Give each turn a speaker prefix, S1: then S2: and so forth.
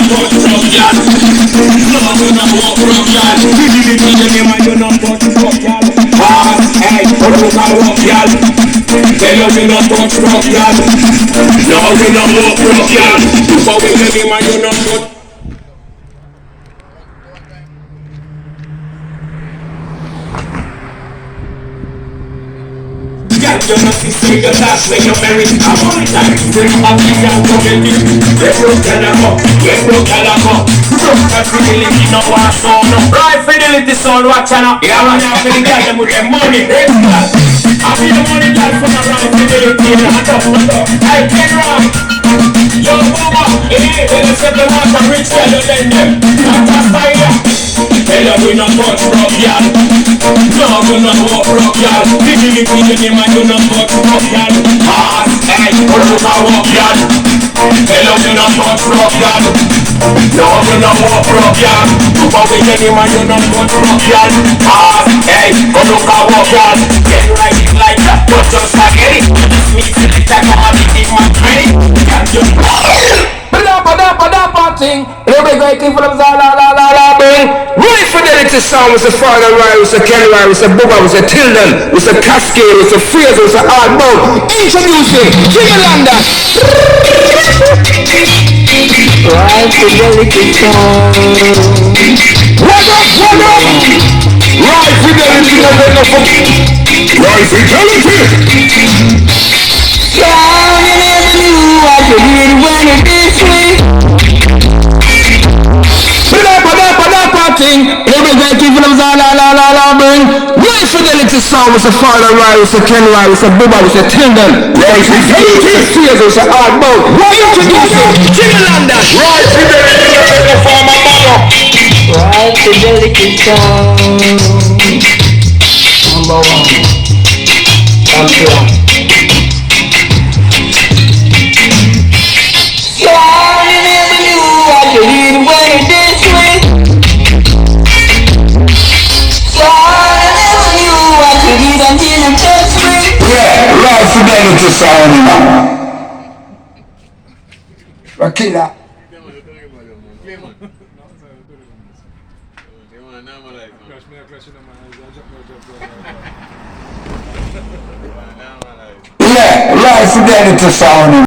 S1: touch from y'all. No, we not walk from y'all. Give it to your name and you not touch from y'all. Ah, hey, but you can walk y'all. Tell you we not touch from y'all. No, we not walk from y'all. But we your name and you not touch. You know see single dash when you marry. I'm on the time to bring up the young woman. Let's go Canada, let's go Canada. That's Fedatey no one sound. Right, Fedatey Sound, watch out. Yeah, man, I'm gonna get them with their money. I feel the money that from around Fedatey and I talk about it. I can't run. Yo, mama, they said they want a rich fellow than them. That's a fire. Tell them we not touch rock, y'all. No, we not walk rock, y'all. Fedatey your name and you not touch rock, y'all. Ah, hey, but you can walk, y'all. Tell them we not touch rock, y'all. No, we not walk rock, y'all. But we your name and you not touch rock, y'all. Ah, hey, but you can walk, y'all. Get right like that, but just forget it. This means it's like I'm gonna give my credit. Can't just thing. It'll be great thing for them. Really Fedatey Sound was a father right, was a Kenny right, was a Bubba, was a Tilden, was a Cascade, was a Freeze, was a Hardbone. Introducing Jimmy London. Right Fedatey Sound. What up? Right Fedatey, right Fedatey. Sound you never knew I could hear it when it this way. Thing, every guy keeping them bring. Right Fedatey Sound was a father right, was a Ken right, was a Bubba, was a Tilden. Right Fedatey was a Hardbone. What introducing Jimmy London. Right Fedatey for my mama. Right Fedatey Sound. Number one. Champion. Sound you never knew I could hear it when it this way. Yeah, right Fedatey Sound. Rakila. Yeah, right Fedatey Sound.